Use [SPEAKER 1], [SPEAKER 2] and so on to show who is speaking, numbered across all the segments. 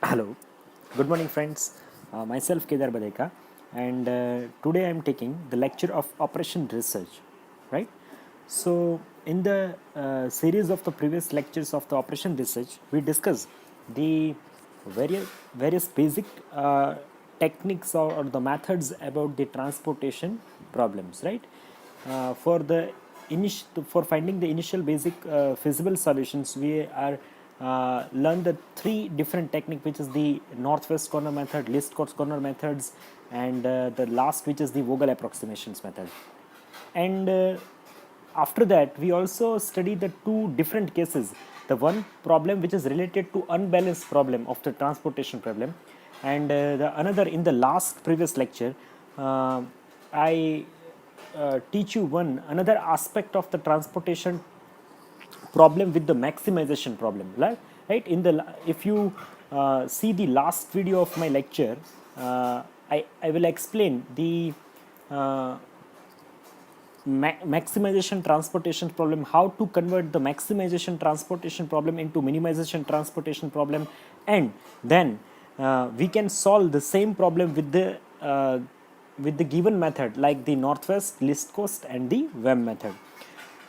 [SPEAKER 1] Hello, good morning, friends. Myself Kedar Badeka, and today I'm taking the lecture of Operation Research. Right. So, in the series of the previous lectures of the Operation Research, we discuss the various basic techniques or the methods about the transportation problems. Right. For the for finding the initial basic feasible solutions, we are learn the three different technique, which is the northwest corner method, least corner methods, and the last, which is the Vogel approximations method. And after that, we also study the two different cases. The one problem which is related to unbalanced problem of the transportation problem, and the another in the last previous lecture, I teach you one another aspect of the transportation problem with the maximization problem, right? If you see the last video of my lecture, I will explain the uh, maximization transportation problem, how to convert the maximization transportation problem into minimization transportation problem, and then we can solve the same problem with the given method, like the northwest, least cost, and the WEM method.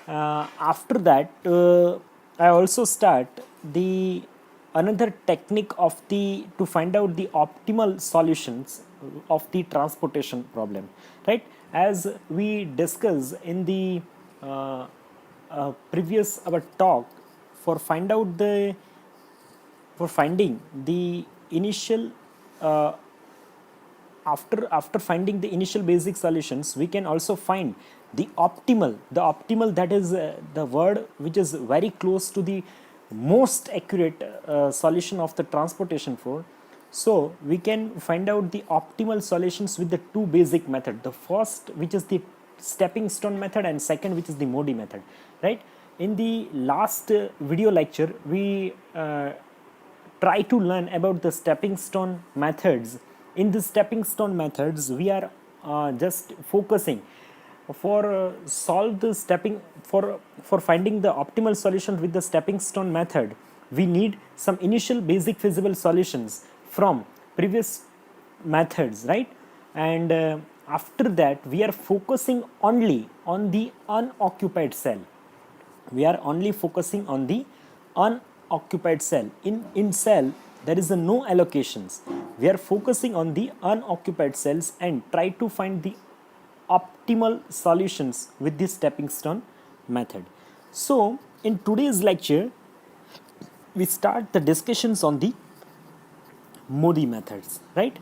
[SPEAKER 1] After that, I also start the another technique of the to find out the optimal solutions of the transportation problem, right? As we discuss in the previous our talk, for find out the for finding the initial uh, after finding the initial basic solutions, we can also find the optimal, that is the word which is very close to the most accurate solution of the transportation flow. So we can find out the optimal solutions with the two basic method, the first, which is the stepping stone method, and second, which is the Modi method, right? In the last video lecture, we try to learn about the stepping stone methods. In the stepping stone methods, we are just focusing for solve the stepping for finding the optimal solution with the stepping stone method. We need some initial basic feasible solutions from previous methods, right? And after that, we are focusing only on the unoccupied cell. We are only focusing on the unoccupied cell. In cell, there is a no allocations. We are focusing on the unoccupied cells and try to find the optimal solutions with the stepping stone method. So in today's lecture, we start the discussions on the Modi methods, right?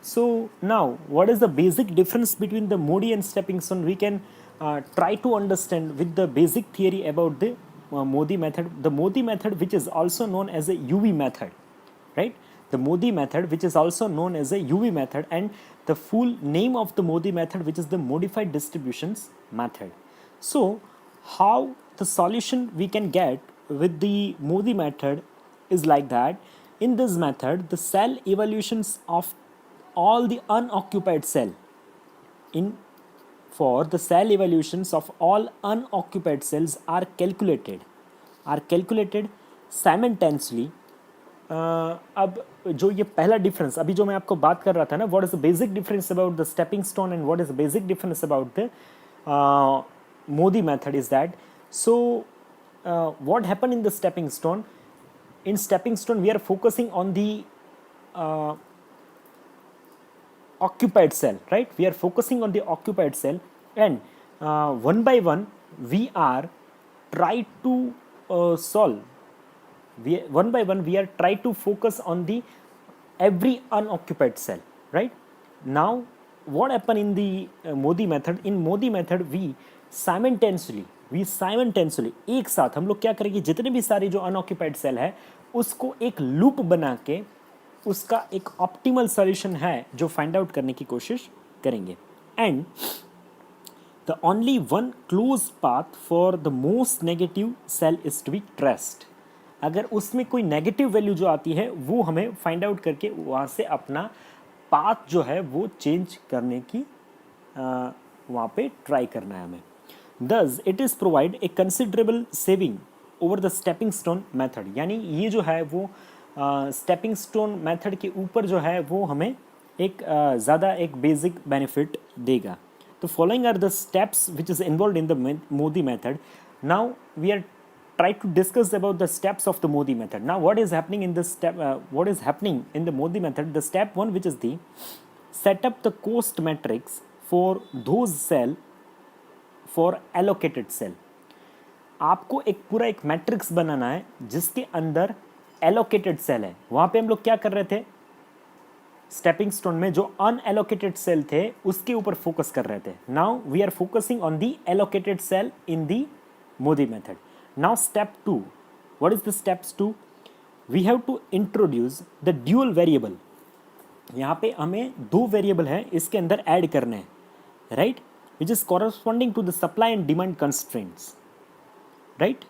[SPEAKER 1] So now, what is the basic difference between the Modi and stepping stone? We can try to understand with the basic theory about the Modi method. The Modi method, which is also known as a UV method, right? The Modi method, which is also known as a UV method, and the full name of the Modi method, which is the modified distributions method. So how the solution we can get with the Modi method is like that. In this method, the cell evolutions of all the unoccupied cell in for the cell evolutions of all unoccupied cells are calculated simultaneously. अब जो ये पहला difference अभी जो मैं आपको बात कर रहा था ना, what is the basic difference about the stepping stone and what is the basic difference about the Modi method is that, so what happened in the stepping stone? In stepping stone, we are focusing on the uh, occupied cell, right? We are focusing on the occupied cell, and one by one we are try to solve. One by one we are try to focus on the every unoccupied cell, right? Now what happened in the Modi method? In Modi method, we simultaneously एक साथ हम लोग क्या करेंगे, जितने भी सारे जो अनऑक्यूपाइड सेल है उसको एक लूप बना के उसका एक ऑप्टिमल सॉल्यूशन है जो फाइंड आउट करने की कोशिश करेंगे. And the only one close path for the most negative cell is to be traced. अगर उसमें कोई नेगेटिव वैल्यू जो आती है वो हमें फाइंड आउट करके वहाँ से अपना पाथ जो है वो चेंज करने की वहाँ पे ट्राई करना है हमें. Thus it is provide a considerable saving over the stepping stone method. यानी ये जो है वो स्टेपिंग स्टोन मेथड के ऊपर जो है वो हमें एक ज़्यादा एक बेसिक बेनिफिट देगा. तो following are the steps which is involve in the MODI method. Now we are try to discuss about the steps of the Modi method. Now what is happening in this step, what is happening in the Modi method? The step one, which is the set up the cost matrix for those cell for allocated cell. आपको एक पूरा एक matrix बनाना है जिसके अंदर allocated cell है. वहां पे हम लोग क्या कर रहे थे, स्टेपिंग स्टोन में जो अनएलोकेटेड सेल थे उसके ऊपर फोकस कर रहे थे. Now we are focusing on the allocated cell in the MODI method. Now step 2. What is the steps 2? We have to introduce the dual variable. यहाँ पे हमें दो वेरिएबल है इसके अंदर ऐड करने हैं, right, which is corresponding to the supply and demand constraints, right,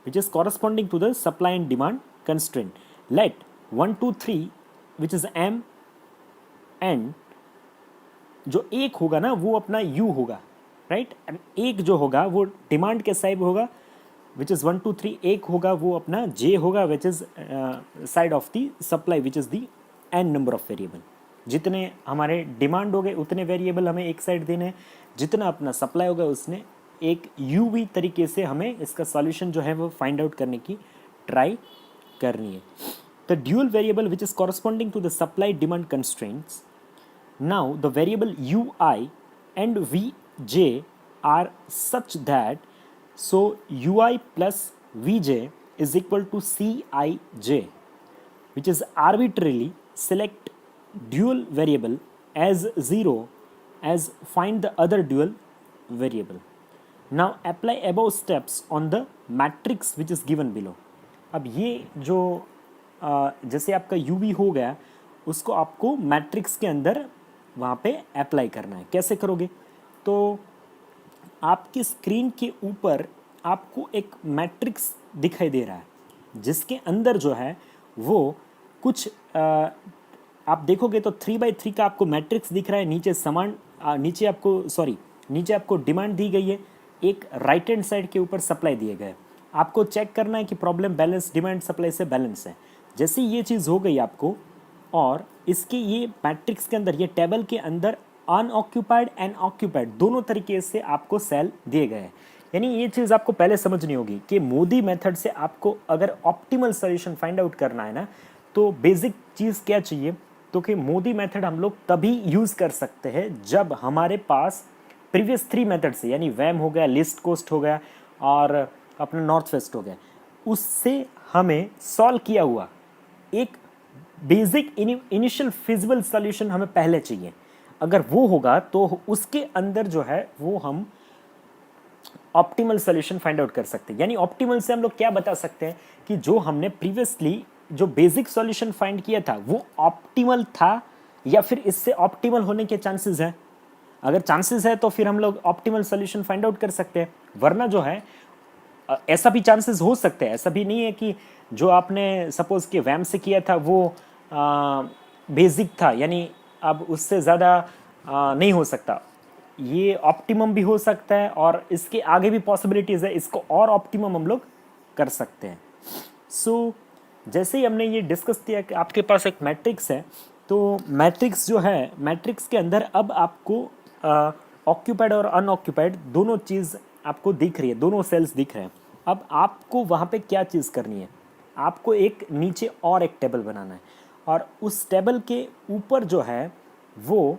[SPEAKER 1] which is corresponding to the supply and demand constraint. Let 1 2 3 which is M and जो एक होगा ना वो अपना यू होगा, राइट, एक जो होगा वो डिमांड के साइड होगा विच इज़ 1 2 3. एक होगा वो अपना जे होगा which is side of the supply which is the N number of variable. जितने हमारे डिमांड हो गए उतने वेरिएबल हमें एक साइड देने हैं, जितना अपना सप्लाई होगा उसने एक यूवी तरीके से हमें इसका सॉल्यूशन जो है वो फाइंड आउट करने की ट्राई करनी है. The dual variable which is corresponding to the supply demand constraints. Now the variable U I and V J are such that so ui plus vj is equal to cij, which is arbitrarily select dual variable as 0 as find the other dual variable. Now apply above steps on the matrix which is given below. अब ये जो जैसे आपका uv हो गया उसको आपको matrix के अंदर वहाँ पे अप्लाई करना है. कैसे करोगे, तो आपकी स्क्रीन के ऊपर आपको एक मैट्रिक्स दिखाई दे रहा है जिसके अंदर जो है वो कुछ आप देखोगे तो 3x3 का आपको मैट्रिक्स दिख रहा है. नीचे समान नीचे आपको डिमांड दी गई है, एक राइट हैंड साइड के ऊपर सप्लाई दिए गए. आपको चेक करना है कि प्रॉब्लम बैलेंस डिमांड सप्लाई से बैलेंस है. जैसे ये चीज़ हो गई आपको और इसके ये मैट्रिक्स के अंदर ये टेबल के अंदर अनऑक्यूपाइड एंड ऑक्यूपाइड दोनों तरीके से आपको सेल दिए गए हैं. यानी ये चीज़ आपको पहले समझनी होगी कि मोदी मेथड से आपको अगर ऑप्टिमल सॉल्यूशन फाइंड आउट करना है ना तो बेसिक चीज़ क्या चाहिए, तो कि मोदी मेथड हम लोग तभी यूज़ कर सकते हैं जब हमारे पास प्रीवियस 3 मेथड से यानी वैम हो गया, लिस्ट कोस्ट हो गया और अपना नॉर्थ वेस्ट हो गया, उससे हमें सॉल्व किया हुआ एक बेसिक इनिशियल फिजिबल सॉल्यूशन हमें पहले चाहिए. अगर वो होगा तो उसके अंदर जो है वो हम ऑप्टिमल सॉल्यूशन फाइंड आउट कर सकते हैं. यानी ऑप्टिमल से हम लोग क्या बता सकते हैं कि जो हमने प्रीवियसली जो बेसिक सॉल्यूशन फाइंड किया था वो ऑप्टिमल था या फिर इससे ऑप्टिमल होने के चांसेस हैं. अगर चांसेस है तो फिर हम लोग ऑप्टिमल सॉल्यूशन फाइंड आउट कर सकते हैं, वरना जो है ऐसा भी चांसेस हो सकते हैं. ऐसा भी नहीं है कि जो आपने सपोज कि वैम से किया था वो बेसिक था यानी अब उससे ज़्यादा नहीं हो सकता. ये ऑप्टिमम भी हो सकता है और इसके आगे भी पॉसिबिलिटीज़ है, इसको और ऑप्टिमम हम लोग कर सकते हैं. सो जैसे ही हमने ये डिस्कस किया कि आपके पास एक मैट्रिक्स है, तो मैट्रिक्स जो है मैट्रिक्स के अंदर अब आपको ऑक्यूपाइड और अनऑक्यूपाइड दोनों चीज़ आपको दिख रही है, दोनों सेल्स दिख रहे हैं. अब आपको वहाँ पे क्या चीज़ करनी है, आपको एक नीचे और एक टेबल बनाना है और उस टेबल के ऊपर जो है वो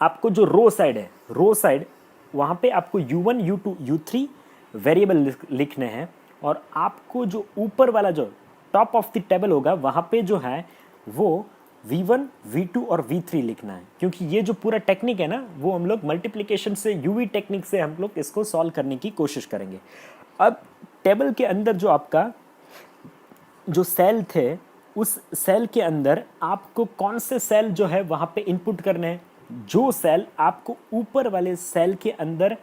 [SPEAKER 1] आपको जो रो साइड है, रो साइड वहाँ पे आपको u1 u2 u3 वेरिएबल लिखने हैं और आपको जो ऊपर वाला जो टॉप ऑफ द टेबल होगा वहाँ पे जो है वो v1 v2 और v3 लिखना है. क्योंकि ये जो पूरा टेक्निक है ना वो हम लोग मल्टीप्लिकेशन से यूवी टेक्निक से हम लोग इसको सॉल्व करने की कोशिश करेंगे. अब टेबल के अंदर जो आपका जो सेल थे उस सेल के अंदर आपको कौन से सेल जो है वहाँ पे इनपुट करने हैं. जो सेल आपको ऊपर वाले सेल के अंदर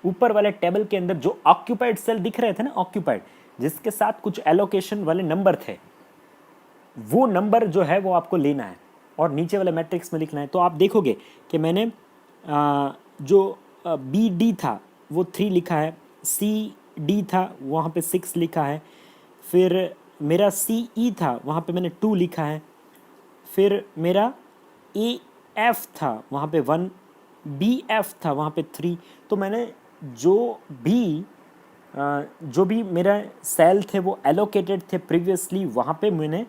[SPEAKER 1] ऊपर वाले टेबल के अंदर जो ऑक्यूपाइड सेल दिख रहे थे ना, ऑक्यूपाइड जिसके साथ कुछ एलोकेशन वाले नंबर थे, वो नंबर जो है वो आपको लेना है और नीचे वाले मैट्रिक्स में लिखना है. तो आप देखोगे कि मैंने जो बी डी था वो 3 लिखा है, सी डी था वहाँ पे 6 लिखा है, फिर मेरा सी ई था वहाँ पे मैंने 2 लिखा है, फिर मेरा ए एफ था वहाँ पे 1, बी एफ था वहाँ पे 3। तो मैंने जो भी मेरा सेल थे वो एलोकेटेड थे प्रीवियसली, वहाँ पे मैंने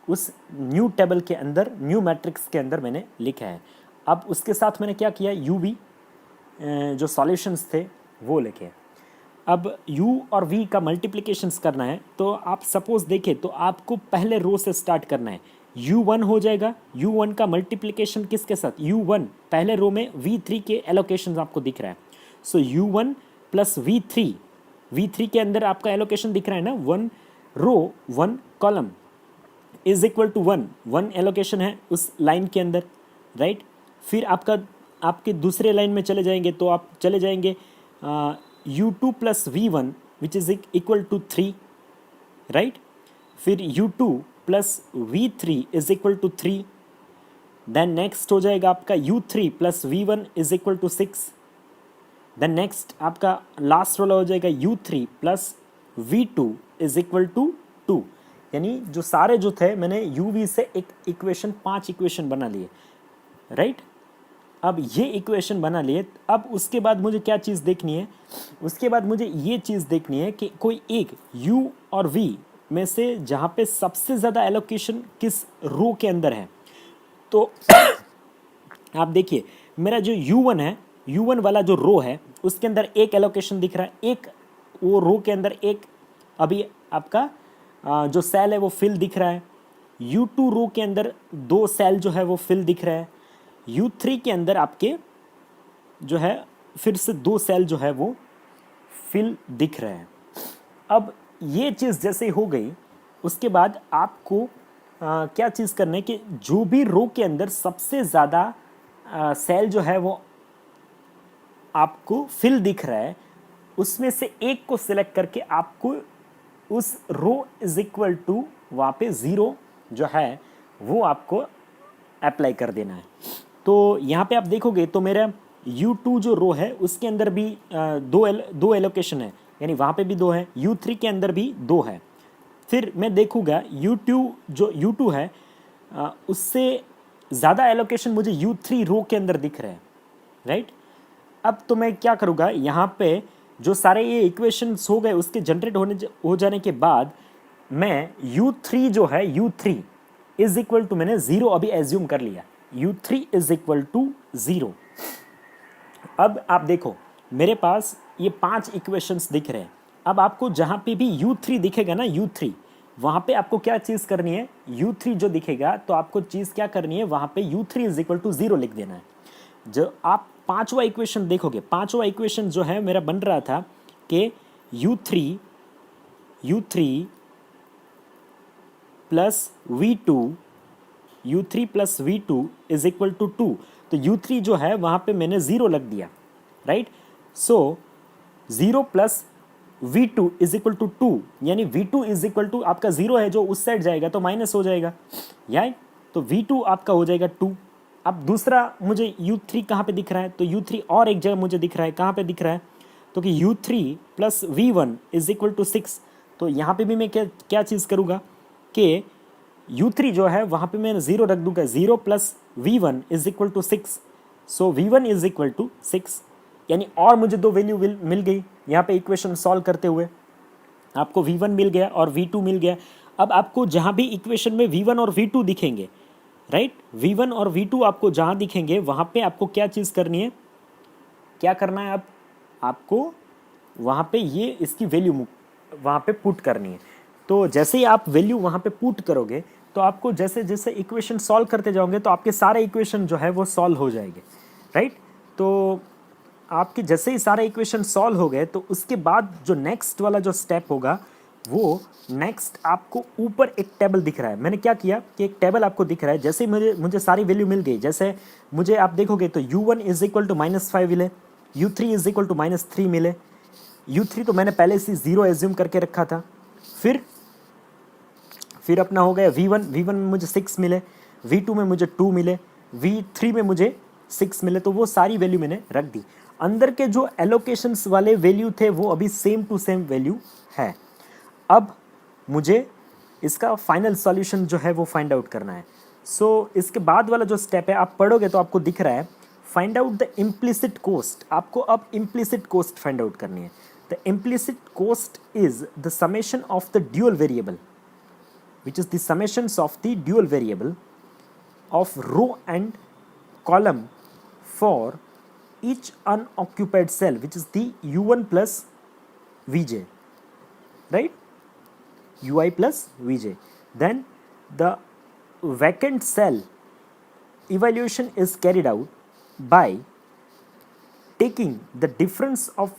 [SPEAKER 1] उस न्यू टेबल के अंदर, न्यू मैट्रिक्स के अंदर मैंने लिखा है। अब उसके साथ मैंने क्या किया, यू वी जो सॉल्यूशंस थे वो लिखे। अब u और v का मल्टीप्लिकेशंस करना है, तो आप सपोज देखें तो आपको पहले रो से स्टार्ट करना है। u1 हो जाएगा, u1 का मल्टीप्लिकेशन किसके साथ, u1 पहले रो में v3 के एलोकेशंस आपको दिख रहा है। सो u1 प्लस v3 के अंदर आपका एलोकेशन दिख रहा है ना, 1 row 1 column is equal to 1 allocation है उस लाइन के अंदर, राइट। फिर आपके दूसरे लाइन में चले जाएंगे तो आप चले जाएंगे u2 plus v1 which is equal to 3, right. फिर u2 plus v3 is equal to 3। Then next हो जाएगा आपका u3 plus v1 is equal to 6। Then next आपका लास्ट वाला हो जाएगा u3 plus v2 is equal to 2। यानी जो सारे जो थे मैंने uv से एक इक्वेशन 5 इक्वेशन बना लिए, राइट। अब ये इक्वेशन बना लिए। अब उसके बाद मुझे क्या चीज़ देखनी है, उसके बाद मुझे ये चीज़ देखनी है कि कोई एक u और v में से जहाँ पे सबसे ज़्यादा एलोकेशन किस रो के अंदर है। तो आप देखिए मेरा जो u1 है, u1 वाला जो रो है उसके अंदर एक एलोकेशन दिख रहा है, एक वो रो के अंदर एक अभी आपका जो सेल है वो फिल दिख रहा है। u2 रो के अंदर 2 सेल जो है वो फिल दिख रहा है। u3 के अंदर आपके जो है फिर से 2 सेल जो है वो फिल दिख रहे हैं। अब ये चीज़ जैसे हो गई, उसके बाद आपको क्या चीज़ करना है कि जो भी रो के अंदर सबसे ज़्यादा सेल जो है वो आपको फिल दिख रहा है, उसमें से एक को सिलेक्ट करके आपको उस रो इज इक्वल टू वहाँ पे 0 जो है वो आपको अप्लाई कर देना है। तो यहाँ पे आप देखोगे तो मेरा u2 जो रो है उसके अंदर भी दो एलोकेशन है, यानी वहाँ पे भी 2 है, u3 के अंदर भी 2 है। फिर मैं देखूँगा u2 है उससे ज़्यादा एलोकेशन मुझे u3 रो के अंदर दिख रहे हैं, राइट। अब तो मैं क्या करूँगा, यहाँ पे जो सारे ये इक्वेशंस हो गए उसके जनरेट हो जाने के बाद मैं u3 जो है u3 इज इक्वल टू मैंने 0 अभी एज्यूम कर लिया, u3 इज इक्वल टू 0। अब आप देखो मेरे पास ये 5 इक्वेशंस दिख रहे हैं। अब आपको जहाँ पे भी u3 दिखेगा ना, u3 वहाँ पे आपको क्या चीज़ करनी है, u3 जो दिखेगा तो आपको चीज़ क्या करनी है, वहाँ पे u3 इज इक्वल टू 0 लिख देना है। जो आप 5वां इक्वेशन देखोगे, 5वां इक्वेशन जो है मेरा बन रहा था कि u3 plus v2 is equal to 2। तो u3 जो है वहाँ पे मैंने 0 लग दिया, right. So 0 plus v2 is equal to 2, यानी v2 इज इक्वल टू आपका 0 है जो उस साइड जाएगा तो माइनस हो जाएगा, यानी तो v2 आपका हो जाएगा 2। अब दूसरा मुझे u3 कहाँ पे दिख रहा है, तो u3 और एक जगह मुझे दिख रहा है, कहाँ पे दिख रहा है, तो कि u3 plus v1 is equal to 6। तो यहाँ पे भी मैं क्या चीज़ करूँगा कि u3 जो है वहाँ पे मैं 0 रख दूँगा, 0 plus v1 is equal to 6। So v1 is equal to 6, यानी और मुझे 2 वैल्यू मिल गई यहाँ पे इक्वेशन सॉल्व करते हुए। आपको v1 मिल गया और v2 मिल गया। अब आपको जहाँ भी इक्वेशन में v1 और v2 दिखेंगे, राइट, v1 और v2 आपको जहाँ दिखेंगे वहाँ पे आपको क्या चीज़ करनी है, क्या करना है, अब आपको वहाँ पे ये इसकी वैल्यू वहाँ पे पुट करनी है। तो जैसे ही आप वैल्यू वहाँ पे पुट करोगे तो आपको जैसे जैसे इक्वेशन सॉल्व करते जाओगे तो आपके सारे इक्वेशन जो है वो सॉल्व हो जाएंगे, राइट। तो आपके जैसे ही सारे इक्वेशन सॉल्व हो गए तो उसके बाद जो नेक्स्ट वाला जो स्टेप होगा वो नेक्स्ट आपको ऊपर एक टेबल दिख रहा है। मैंने क्या किया कि एक टेबल आपको दिख रहा है, जैसे मुझे सारी वैल्यू मिल गई, जैसे मुझे आप देखोगे तो u1 इज इक्वल टू -5 मिले, u3 इज इक्वल टू -3 मिले, u3 तो मैंने पहले से 0 एज्यूम करके रखा था। फिर अपना हो गया v1 में मुझे 6 मिले, v2 में मुझे 2 मिले, v3 में मुझे 6 मिले। तो वो सारी वैल्यू मैंने रख दी। अंदर के जो एलोकेशंस वाले वैल्यू थे वो अभी सेम टू सेम वैल्यू है। अब मुझे इसका फाइनल सॉल्यूशन जो है वो फाइंड आउट करना है। सो इसके बाद वाला जो स्टेप है आप पढ़ोगे तो आपको दिख रहा है find out the implicit cost. आपको अब इम्प्लिसिट कोस्ट फाइंड आउट करनी है। The implicit cost is the summation of the dual variable which is the summations of the dual variable of row and column for each unoccupied cell, which is the u1 plus vj, right, ui plus vj. Then the vacant cell evaluation is carried out by taking the difference of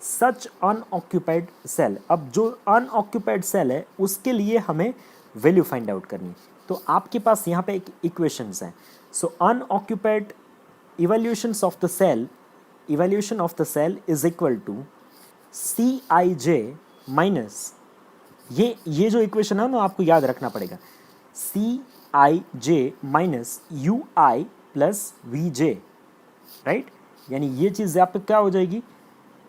[SPEAKER 1] such unoccupied cell. अब जो unoccupied cell है उसके लिए हमें value find out करनी है। तो आपके पास यहाँ पे एक इक्वेशंस हैं। So unoccupied evaluations of the cell, evaluation of the cell is equal to C I J minus, ये जो इक्वेशन है ना आपको याद रखना पड़ेगा, C I J minus U I plus V J, right. यानी ये चीज़ आप क्या हो जाएगी,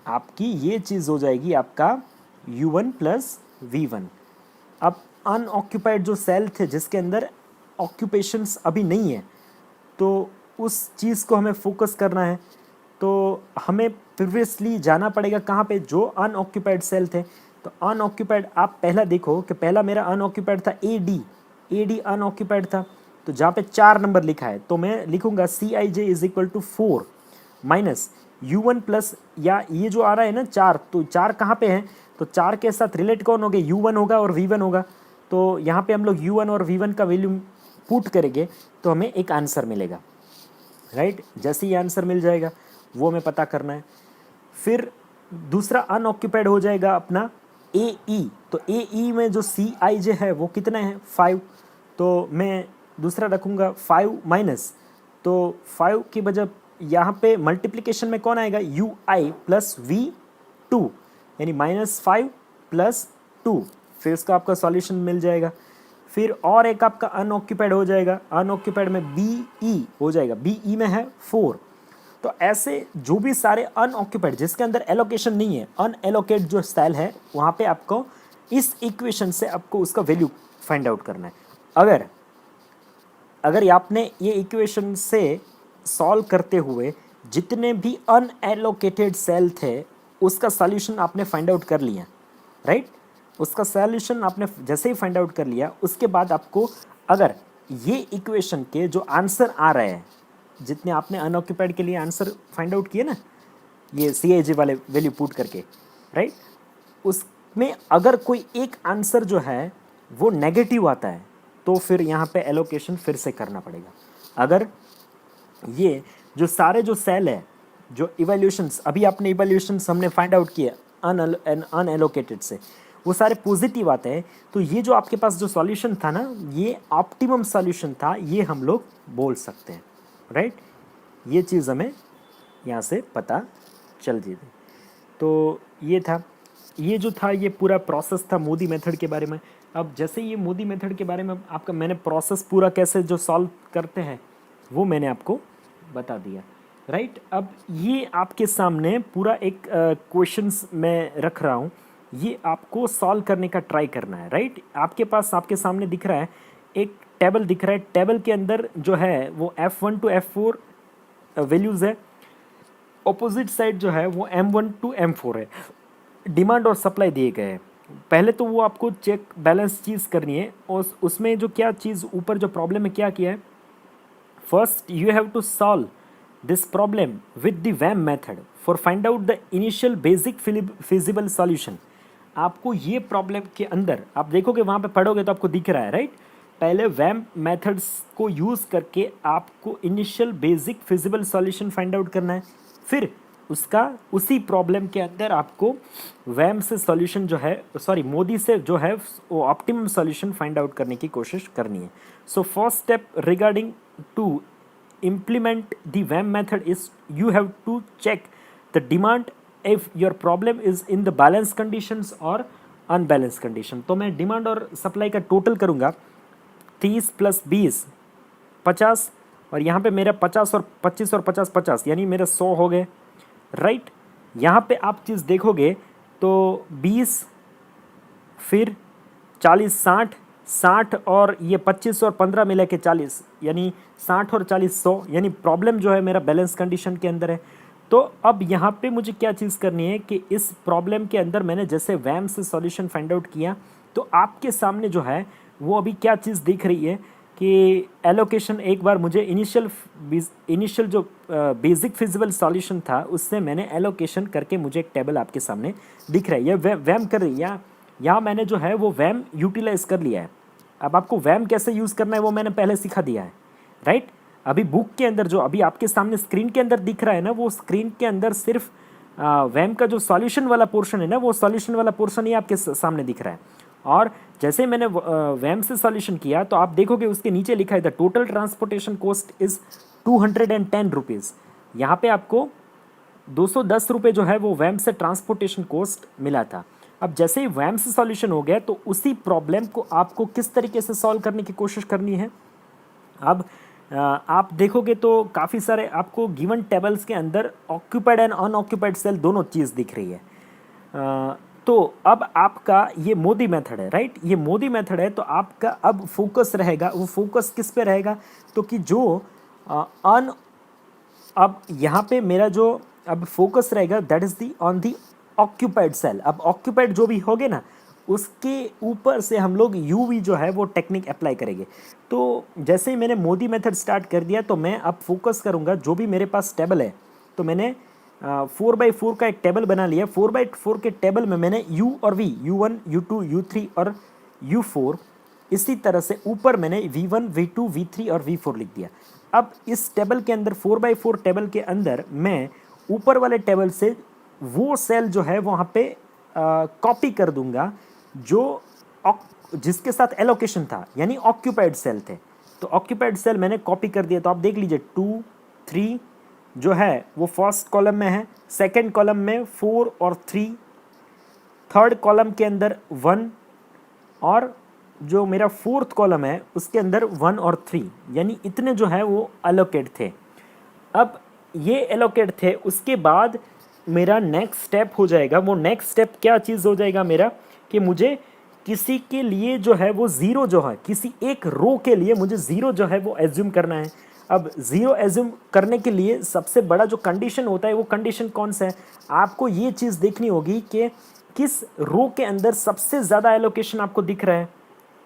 [SPEAKER 1] आपकी ये चीज़ हो जाएगी आपका u1 प्लस v1। अब अनऑक्यूपाइड जो सेल थे जिसके अंदर ऑक्यूपेशंस अभी नहीं है, तो उस चीज़ को हमें फोकस करना है। तो हमें प्रीवियसली जाना पड़ेगा कहाँ पे, जो अनऑक्यूपाइड सेल थे। तो अनऑक्यूपाइड आप पहला देखो कि पहला मेरा अनऑक्यूपाइड था ए डी अनऑक्यूपाइड था। तो जहाँ पे 4 नंबर लिखा है तो मैं लिखूँगा C I J is equal to 4 minus u1 plus, या ये जो आ रहा है ना 4, तो 4 कहाँ पे है, तो 4 के साथ रिलेट कौन हो गए, u1 होगा और v1 होगा। तो यहाँ पे हम लोग u1 और v1 का वैल्यू पुट करेंगे तो हमें एक आंसर मिलेगा, राइट। जैसे ही आंसर मिल जाएगा वो हमें पता करना है। फिर दूसरा अनऑक्यूपाइड हो जाएगा अपना ए ई। तो ए ई में जो सी आई जे है वो कितना है 5, तो मैं दूसरा रखूँगा 5 माइनस, तो 5 की वजह यहाँ पे मल्टीप्लिकेशन में कौन आएगा, यू आई प्लस वी 2, यानी -5 प्लस 2। फिर इसका आपका सॉल्यूशन मिल जाएगा। फिर और एक आपका अनऑक्यूपाइड हो जाएगा, अनऑक्यूपाइड में बी ई हो जाएगा, बी ई में है 4। तो ऐसे जो भी सारे अनऑक्यूपाइड जिसके अंदर एलोकेशन नहीं है, अनएलोकेट जो सेल है, वहाँ पे आपको इस इक्वेशन से आपको उसका वैल्यू फाइंड आउट करना है। अगर आपने ये इक्वेशन से सॉल्व करते हुए जितने भी अनएलोकेटेड सेल थे उसका सॉल्यूशन आपने फाइंड आउट कर लिया, राइट। उसका सॉल्यूशन आपने जैसे ही फाइंड आउट कर लिया, उसके बाद आपको अगर ये इक्वेशन के जो आंसर आ रहे हैं, जितने आपने अनऑक्यूपाइड के लिए आंसर फाइंड आउट किए ना, ये सी आई जे वाले वैल्यू पुट करके, राइट, उसमें अगर कोई एक आंसर जो है वो नेगेटिव आता है तो फिर यहाँ पे एलोकेशन फिर से करना पड़ेगा। अगर ये जो सारे जो सेल है, जो इवैल्यूएशंस अभी आपने इवैल्यूएशंस हमने फाइंड आउट किए अनएलोकेटेड से, वो सारे पॉजिटिव आते हैं, तो ये जो आपके पास जो सॉल्यूशन था ना, ये ऑप्टिमम सॉल्यूशन था, ये हम लोग बोल सकते हैं, राइट। ये चीज़ हमें यहाँ से पता चल जी। तो ये था, ये जो था ये पूरा प्रोसेस था मोदी मेथड के बारे में। अब जैसे ये मोदी मेथड के बारे में आपका मैंने प्रोसेस पूरा कैसे जो सॉल्व करते हैं वो मैंने आपको बता दिया, राइट। अब ये आपके सामने पूरा एक क्वेश्चंस मैं रख रहा हूँ, ये आपको सॉल्व करने का ट्राई करना है, राइट। आपके पास आपके सामने दिख रहा है एक टेबल दिख रहा है, टेबल के अंदर जो है वो F1 to F4 वैल्यूज़ है, ऑपोजिट साइड जो है वो M1 to M4 है, डिमांड और सप्लाई दिए गए हैं। पहले तो वो आपको चेक बैलेंस चीज़ करनी है, और उसमें जो क्या चीज़ ऊपर जो प्रॉब्लम में क्या किया है, first you have to solve this problem with the VAM method for find out the initial basic feasible solution. आपको ये प्रॉब्लम के अंदर आप देखोगे वहाँ पे पढ़ोगे तो आपको दिख रहा है, राइट। पहले वैम मेथड्स को यूज़ करके आपको initial basic feasible solution find out करना है, फिर उसका उसी प्रॉब्लम के अंदर आपको वैम से सॉल्यूशन जो है, सॉरी मोदी से जो है वो ऑप्टिमम सॉल्यूशन फाइंड आउट करने की कोशिश करनी है। So first step regarding to implement the WAM method is you have to check the demand if your problem is in the balance conditions or unbalanced condition। तो मैं demand और supply का total करूँगा 30 + 20 50, और यहाँ पे मेरा 50 और 25 और 50 50, यानी मेरे 100 हो गए, राइट। यहाँ पे आप चीज़ देखोगे तो 20 फिर 40 60 60 और ये 25 और 15 मिला के 40, यानी 60 और 40 100, यानी प्रॉब्लम जो है मेरा बैलेंस कंडीशन के अंदर है। तो अब यहाँ पे मुझे क्या चीज़ करनी है कि इस प्रॉब्लम के अंदर मैंने जैसे वैम से सॉल्यूशन फाइंड आउट किया, तो आपके सामने जो है वो अभी क्या चीज़ दिख रही है कि एलोकेशन, एक बार मुझे इनिशियल जो बेसिक फिजिबल सॉल्यूशन था उससे मैंने एलोकेशन करके मुझे एक टेबल आपके सामने दिख रहा है। ये वैम कर रही है, यहाँ मैंने जो है वो वैम यूटिलाइज कर लिया है। अब आपको वैम कैसे यूज़ करना है वो मैंने पहले सिखा दिया है, राइट। अभी बुक के अंदर जो अभी आपके सामने स्क्रीन के अंदर दिख रहा है ना, वो स्क्रीन के अंदर सिर्फ वैम का जो सॉल्यूशन वाला पोर्शन है ना, वो सॉल्यूशन वाला पोर्शन ही आपके सामने दिख रहा है। और जैसे ही मैंने वैम से सॉल्यूशन किया तो आप देखोगे उसके नीचे लिखा है the total transportation cost is 210 rupees. यहाँ पे आपको 210 रुपये जो है वो वैम से ट्रांसपोर्टेशन कॉस्ट मिला था। अब जैसे ही वैम से सॉल्यूशन हो गया तो उसी प्रॉब्लम को आपको किस तरीके से सॉल्व करने की कोशिश करनी है। अब आप देखोगे तो काफ़ी सारे आपको गिवन टेबल्स के अंदर ऑक्यूपाइड एंड अनऑक्यूपाइड सेल दोनों चीज़ दिख रही है। तो अब आपका ये मोदी मेथड है, राइट, ये मोदी मेथड है। तो आपका अब फोकस रहेगा, वो फोकस किस पे रहेगा, तो कि जो अब यहाँ पे मेरा जो अब फोकस रहेगा that is the on the occupied cell. अब ऑक्यूपाइड जो भी होगे ना उसके ऊपर से हम लोग यूवी जो है वो टेक्निक अप्लाई करेंगे। तो जैसे ही मैंने मोदी मेथड स्टार्ट कर दिया तो मैं अब फोकस करूँगा जो भी मेरे पास टेबल है। तो मैंने 4x4 का एक टेबल बना लिया। 4x4 के टेबल में मैंने U और V, U1 U2 U3 और U4, इसी तरह से ऊपर मैंने V1 V2 V3 और V4 लिख दिया। अब इस टेबल के अंदर 4x4 टेबल के अंदर मैं ऊपर वाले टेबल से वो सेल जो है वहाँ पे कॉपी कर दूंगा जो जिसके साथ एलोकेशन था, यानी ऑक्यूपाइड सेल थे। तो ऑक्यूपाइड सेल मैंने कॉपी कर दिया। तो आप देख लीजिए 2 3 जो है वो फर्स्ट कॉलम में है, सेकंड कॉलम में 4 और 3, थर्ड कॉलम के अंदर 1, और जो मेरा फोर्थ कॉलम है उसके अंदर 1 और 3, यानी इतने जो है वो एलोकेट थे। अब ये एलोकेट थे, उसके बाद मेरा नेक्स्ट स्टेप हो जाएगा, वो नेक्स्ट स्टेप क्या चीज़ हो जाएगा मेरा कि मुझे किसी के लिए जो है वो ज़ीरो जो है, किसी एक रो के लिए मुझे ज़ीरो जो है वो एज्यूम करना है। अब ज़ीरो एज्यूम करने के लिए सबसे बड़ा जो कंडीशन होता है वो कंडीशन कौन सा है, आपको ये चीज़ देखनी होगी कि किस रो के अंदर सबसे ज़्यादा एलोकेशन आपको दिख रहा है।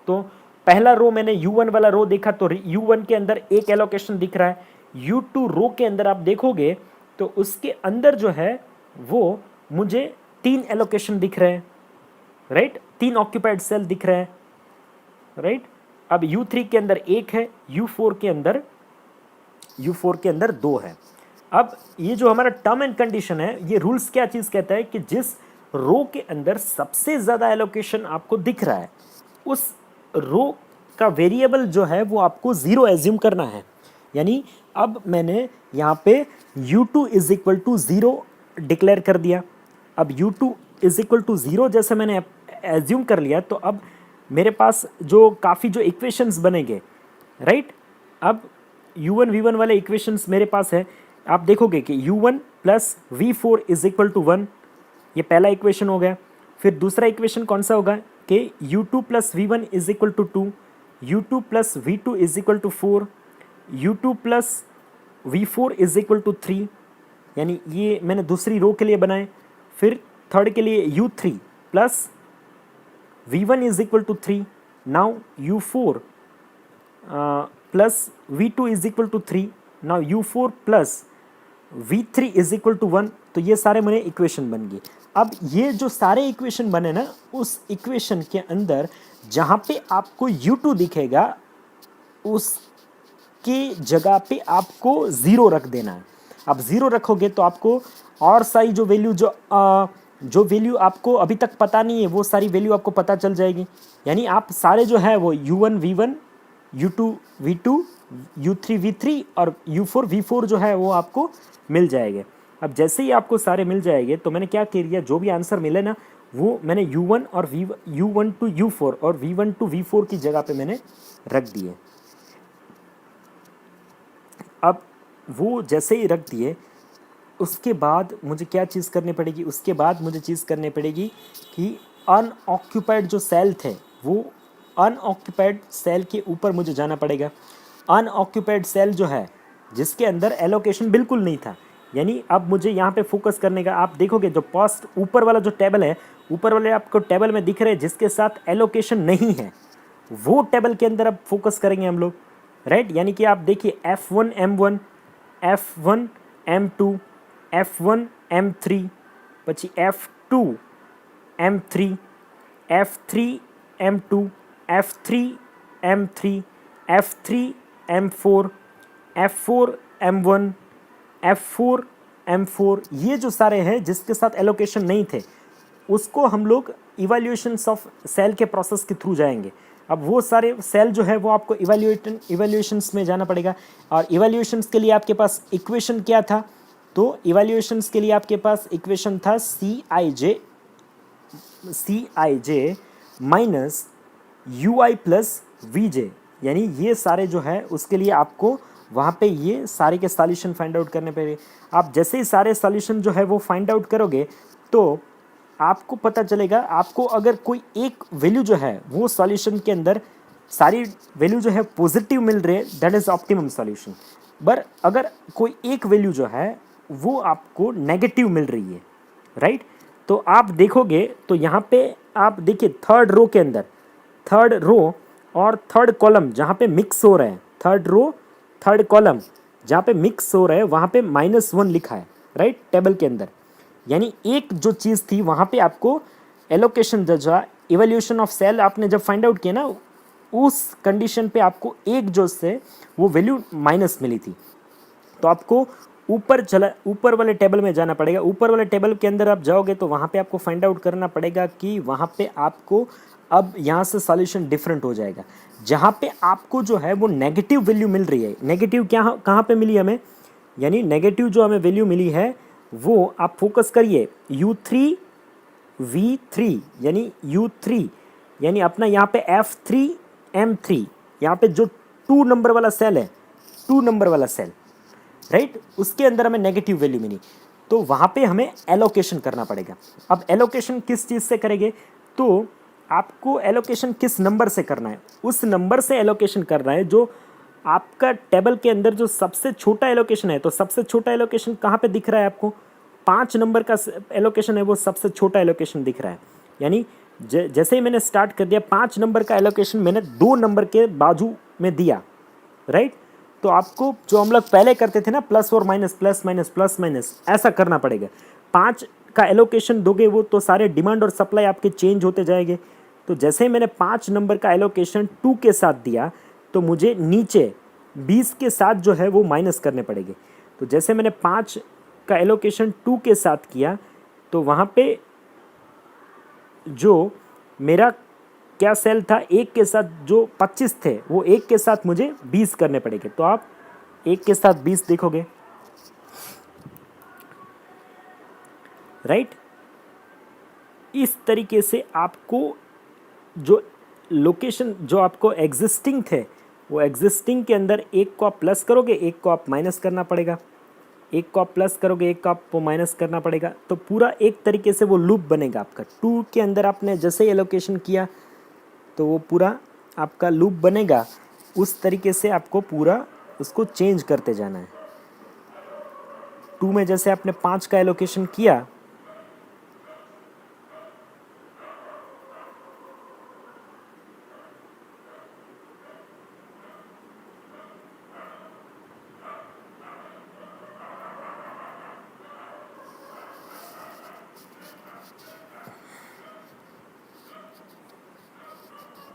[SPEAKER 1] तो पहला रो मैंने U1 वाला रो देखा तो U1 के अंदर एक एलोकेशन दिख रहा है। U2 रो के अंदर आप देखोगे तो उसके अंदर जो है वो मुझे 3 एलोकेशन दिख रहे हैं, राइट, 3 ऑक्यूपाइड सेल दिख रहे हैं, राइट। अब U3 के अंदर एक है, U4 के अंदर 2 है। अब ये जो हमारा टर्म एंड कंडीशन है, ये रूल्स क्या चीज़ कहता है कि जिस रो के अंदर सबसे ज़्यादा एलोकेशन आपको दिख रहा है उस रो का वेरिएबल जो है वो आपको ज़ीरो एज्यूम करना है। यानी अब मैंने यहाँ पे U2 is equal to zero declare कर दिया। अब U2 is equal to zero जैसे मैंने एज्यूम कर लिया तो अब मेरे पास जो काफ़ी जो इक्वेशंस बनेंगे, राइट। अब U1 V1 वाले इक्वेशंस मेरे पास है। आप देखोगे कि U1 plus V4 is equal to 1, ये पहला इक्वेशन हो गया। फिर दूसरा इक्वेशन कौन सा होगा कि U2 plus V1 is equal to 2, U2 plus V2 is equal to 4, U2 plus V4 is equal to 3, यानी ये मैंने दूसरी रो के लिए बनाए। फिर थर्ड के लिए U3 plus V1 is equal to 3, now U4 plus V2 is equal to 3, now U4 plus V3 is equal to 1। तो ये सारे मेरे इक्वेशन बन गए। अब ये जो सारे इक्वेशन बने ना, उस इक्वेशन के अंदर जहाँ पे आपको U2 दिखेगा उसकी जगह पे आपको ज़ीरो रख देना है। आप ज़ीरो रखोगे तो आपको और सारी जो वैल्यू जो वैल्यू आपको अभी तक पता नहीं है वो सारी वैल्यू आपको पता चल जाएगी। यानी आप सारे जो है वो U1 V1, U2 V2, U3 V3 और U4 V4 जो है वो आपको मिल जाएंगे। अब जैसे ही आपको सारे मिल जाएंगे तो मैंने क्या किया, जो भी आंसर मिले ना वो मैंने U1 और U1 टू U4 और V1 टू V4 की जगह पे मैंने रख दिए। अब वो जैसे ही रख दिए उसके बाद मुझे क्या चीज़ करनी पड़ेगी, उसके बाद मुझे चीज़ करनी पड़ेगी कि अनऑक्यूपाइड जो सेल थे वो अनऑक्यूपाइड सेल के ऊपर मुझे जाना पड़ेगा। अनऑक्यूपाइड सेल जो है जिसके अंदर एलोकेशन बिल्कुल नहीं था, यानी अब मुझे यहाँ पे फोकस करने का, आप देखोगे जो फर्स्ट ऊपर वाला जो टेबल है, ऊपर वाले आपको टेबल में दिख रहे हैं जिसके साथ एलोकेशन नहीं है, वो टेबल के अंदर अब फोकस करेंगे हम लोग, राइट। यानी कि आप देखिए F1 M1, F1 M2, F1 M3, પછી F2 M3, F3 M2, F3 M3, F3 M4, F4 M1, F4 M4, ये जो सारे हैं जिसके साथ एलोकेशन नहीं थे, उसको हम लोग इवैल्यूएशंस ऑफ सेल के प्रोसेस के थ्रू जाएंगे। अब वो सारे सेल जो है वो आपको इवैल्यूएशंस में जाना पड़ेगा, और इवैल्यूएशंस के लिए आपके पास इक्वेशन क्या था, तो इवैल्यूएशंस के लिए आपके पास इक्वेशन था CIJ minus UI plus VJ, यानी ये सारे जो है उसके लिए आपको वहाँ पे ये सारे के सॉल्यूशन फाइंड आउट करने पड़ेंगे। आप जैसे ही सारे सॉल्यूशन जो है वो फाइंड आउट करोगे तो आपको पता चलेगा, आपको अगर कोई एक वैल्यू जो है वो सॉल्यूशन के अंदर सारी वैल्यू जो है पॉजिटिव मिल रही है, दैट इज़ ऑप्टिमम सॉल्यूशन। पर अगर कोई एक वैल्यू जो है वो आपको नेगेटिव मिल रही है, राइट, तो आप देखोगे तो यहाँ पे आप देखिए थर्ड रो के अंदर, थर्ड रो और थर्ड कॉलम जहाँ पे मिक्स हो रहे हैं, थर्ड रो थर्ड कॉलम जहाँ पे मिक्स हो रहे हैं वहाँ पे -1 लिखा है, राइट, टेबल के अंदर। यानी एक जो चीज़ थी वहाँ पे आपको एलोकेशन जो इवैल्यूएशन ऑफ सेल आपने जब फाइंड आउट किया ना, उस कंडीशन पे आपको एक जो से वो वैल्यू माइनस मिली थी, तो आपको ऊपर वाले टेबल में जाना पड़ेगा। ऊपर वाले टेबल के अंदर आप जाओगे तो वहाँ पे आपको फाइंड आउट करना पड़ेगा कि वहाँ पे आपको अब यहाँ से सॉल्यूशन डिफरेंट हो जाएगा। जहाँ पे आपको जो है वो नेगेटिव वैल्यू मिल रही है, नेगेटिव क्या कहाँ पे मिली हमें, यानी नेगेटिव जो हमें वैल्यू मिली है वो आप फोकस करिए U3 V3, यानी U3 यानी अपना यहाँ पे F3 M3, यहाँ पे जो 2 नंबर वाला सेल है, 2 नंबर वाला सेल, राइट, उसके अंदर हमें नेगेटिव वैल्यू मिली, तो वहाँ पे हमें एलोकेशन करना पड़ेगा। अब एलोकेशन किस चीज़ से करेंगे, तो आपको एलोकेशन किस नंबर से करना है, उस नंबर से एलोकेशन करना है जो आपका टेबल के अंदर जो सबसे छोटा एलोकेशन है। तो सबसे छोटा एलोकेशन कहाँ पे दिख रहा है आपको, 5 नंबर का एलोकेशन है, वो सबसे छोटा एलोकेशन दिख रहा है। यानी जैसे ही मैंने स्टार्ट कर दिया 5 नंबर का एलोकेशन मैंने 2 नंबर के बाजू में दिया, राइट। तो आपको जो हम लोग पहले करते थे ना, प्लस और minus, plus minus, plus minus, ऐसा करना पड़ेगा। 5 का एलोकेशन दोगे वो तो सारे डिमांड और सप्लाई आपके चेंज होते जाएंगे। तो जैसे ही मैंने 5 नंबर का एलोकेशन 2 के साथ दिया तो मुझे नीचे 20 के साथ जो है वो माइनस करने पड़ेंगे। तो जैसे मैंने 5 का एलोकेशन 2 के साथ किया तो वहाँ पे जो मेरा क्या सेल था, एक के साथ जो 25 थे वो एक के साथ मुझे 20 करने पड़ेंगे। तो आप एक के साथ 20 देखोगे, राइट। इस तरीके से आपको जो लोकेशन जो आपको एग्जिस्टिंग थे, वो एग्जिस्टिंग के अंदर एक को आप प्लस करोगे, एक को आप माइनस करना पड़ेगा, एक को आप प्लस करोगे, एक को आपको माइनस करना पड़ेगा। तो पूरा एक तरीके से वो लूप बनेगा आपका। 2 के अंदर आपने जैसे ही एलोकेशन किया तो वो पूरा आपका लूप बनेगा। उस तरीके से आपको पूरा उसको चेंज करते जाना है। 2 में जैसे आपने 5 का एलोकेशन किया,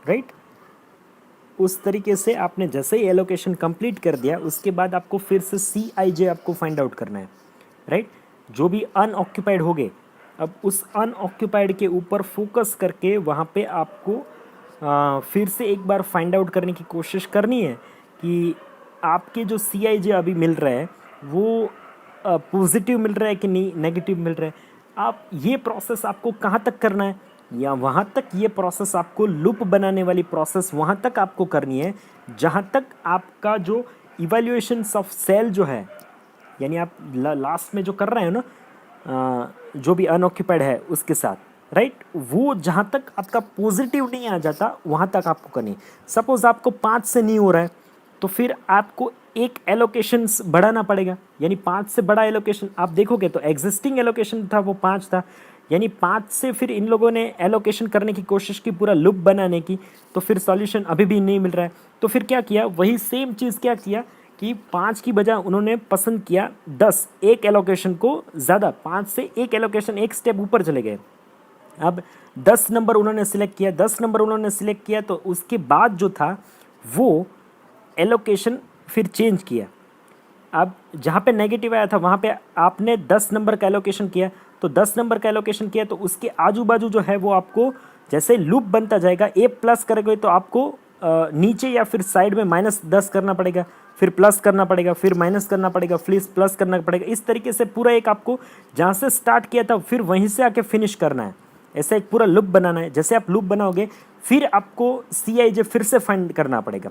[SPEAKER 1] राइट, उस तरीके से आपने जैसे ही एलोकेशन कंप्लीट कर दिया उसके बाद आपको फिर से CIJ आपको फाइंड आउट करना है, राइट। जो भी अनऑक्यूपाइड हो गए, अब उस अनऑक्यूपाइड के ऊपर फोकस करके वहाँ पे आपको फिर से एक बार फाइंड आउट करने की कोशिश करनी है कि आपके जो CIJ अभी मिल रहा है वो पॉजिटिव मिल रहा है कि नहीं, नेगेटिव मिल रहा है। आप ये प्रोसेस आपको कहाँ तक करना है, या वहाँ तक ये प्रोसेस आपको लूप बनाने वाली प्रोसेस वहाँ तक आपको करनी है जहाँ तक आपका जो इवैल्यूएशंस ऑफ सेल जो है, यानी आप लास्ट में जो कर रहे हो ना जो भी अनऑक्यूपाइड है उसके साथ, राइट वो जहाँ तक आपका पॉजिटिव नहीं आ जाता वहाँ तक आपको करनी। सपोज आपको 5 से नहीं हो रहा है तो फिर आपको एक एलोकेशन बढ़ाना पड़ेगा, यानी 5 से बड़ा एलोकेशन। आप देखोगे तो एग्जिस्टिंग एलोकेशन था वो 5 था, यानी 5 से फिर इन लोगों ने एलोकेशन करने की कोशिश की पूरा लूप बनाने की, तो फिर सॉल्यूशन अभी भी नहीं मिल रहा है। तो फिर क्या किया, वही सेम चीज़ क्या किया कि 5 की बजाय उन्होंने पसंद किया 10, एक एलोकेशन को ज़्यादा, 5 से एक एलोकेशन एक स्टेप ऊपर चले गए। अब 10 नंबर उन्होंने सिलेक्ट किया, 10 नंबर उन्होंने सिलेक्ट किया तो उसके बाद जो था वो एलोकेशन फिर चेंज किया। अब जहाँ पे नेगेटिव आया था वहाँ पे आपने 10 नंबर का एलोकेशन किया, तो 10 नंबर का एलोकेशन किया तो उसके आजू बाजू जो है वो आपको जैसे लूप बनता जाएगा, ए प्लस करेंगे तो आपको नीचे या फिर साइड में -10 करना पड़ेगा, फिर प्लस करना पड़ेगा, फिर माइनस करना पड़ेगा, फिर प्लस करना पड़ेगा। इस तरीके से पूरा एक आपको जहाँ से स्टार्ट किया था फिर वहीं से आके फिनिश करना है। ऐसा एक पूरा लूप बनाना है। जैसे आप लूप बनाओगे फिर आपको CIJ फिर से फाइंड करना पड़ेगा।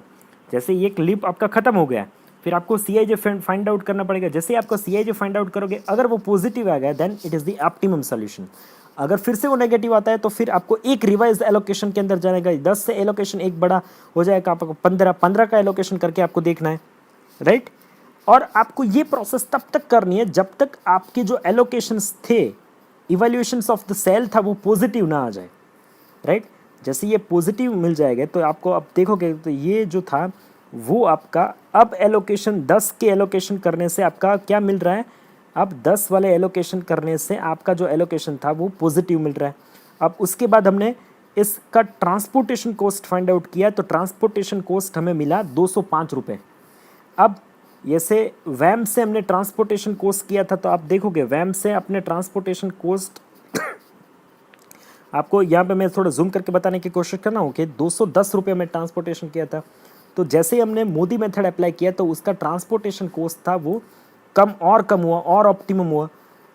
[SPEAKER 1] जैसे ये क्लिप आपका खत्म हो गया फिर आपको CIJ फाइंड आउट करना पड़ेगा। जैसे आपको CIJ फाइंड आउट करोगे अगर वो पॉजिटिव आ गया then it is the optimum solution. अगर फिर से वो नेगेटिव आता है तो फिर आपको एक रिवाइज एलोकेशन के अंदर जाएगा, 10 से एलोकेशन एक बड़ा हो जाएगा, आपको 15 का एलोकेशन करके आपको देखना है, राइट। और आपको ये प्रोसेस तब तक करनी है जब तक आपके जो एलोकेशंस थे, इवैल्यूएशंस ऑफ द सेल था, वो पॉजिटिव ना आ जाए, राइट। जैसे ये पॉजिटिव मिल जाएगा तो आपको अब देखोगे तो ये जो था वो आपका अब एलोकेशन 10 के एलोकेशन करने से आपका क्या मिल रहा है, अब 10 वाले एलोकेशन करने से आपका जो एलोकेशन था वो पॉजिटिव मिल रहा है। अब उसके बाद हमने इसका ट्रांसपोर्टेशन कॉस्ट फाइंड आउट किया तो ट्रांसपोर्टेशन कॉस्ट हमें मिला 205 रुपये। अब जैसे वैम से हमने ट्रांसपोर्टेशन कॉस्ट किया था तो आप देखोगे वैम से अपने ट्रांसपोर्टेशन कॉस्ट आपको यहाँ पे मैं थोड़ा जूम करके बताने की कोशिश कर रहा हूँ कि 210 रुपये में ट्रांसपोर्टेशन किया था। तो जैसे ही हमने मोदी मेथड अप्लाई किया तो उसका ट्रांसपोर्टेशन कॉस्ट था वो कम हुआ और ऑप्टिमम हुआ,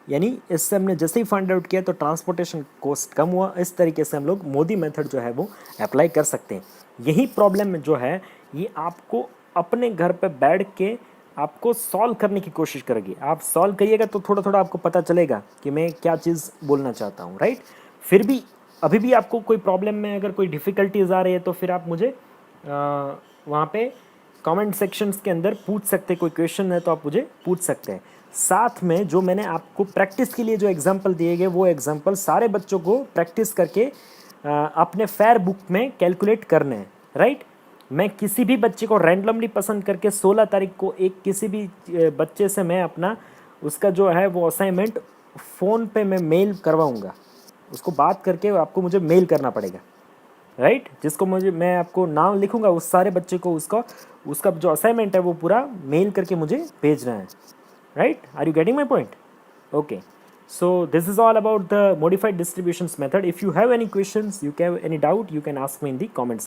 [SPEAKER 1] यानी इससे हमने जैसे ही फाइंड आउट किया तो ट्रांसपोर्टेशन कॉस्ट कम हुआ। इस तरीके से हम लोग मोदी मेथड जो है वो अप्लाई कर सकते हैं। यही प्रॉब्लम जो है ये आपको अपने घर पे बैठ के आपको सॉल्व करने की कोशिश करेगी। आप सॉल्व करिएगा तो थोड़ा थोड़ा आपको पता चलेगा कि मैं क्या चीज़ बोलना चाहता हूँ, राइट। फिर भी अभी भी आपको कोई प्रॉब्लम में अगर कोई डिफ़िकल्टीज आ रही है तो फिर आप मुझे वहाँ पे कमेंट सेक्शंस के अंदर पूछ सकते हैं। कोई क्वेश्चन है तो आप मुझे पूछ सकते हैं। साथ में जो मैंने आपको प्रैक्टिस के लिए जो एग्जांपल दिए गए वो एग्जांपल सारे बच्चों को प्रैक्टिस करके अपने फेयर बुक में कैलकुलेट करने हैं, राइट। मैं किसी भी बच्चे को रैंडमली पसंद करके 16 तारीख को एक किसी भी बच्चे से मैं अपना उसका जो है वो असाइनमेंट फ़ोन पे मैं मेल करवाऊँगा। उसको बात करके आपको मुझे मेल करना पड़ेगा, राइट। जिसको मुझे मैं आपको नाम लिखूंगा उस सारे बच्चे को उसका जो असाइनमेंट है वो पूरा मेल करके मुझे भेजना है, right. Are you getting my point? Okay, so this is all about the modified distributions method. If you have any questions, you have any doubt, you can ask me in the comments.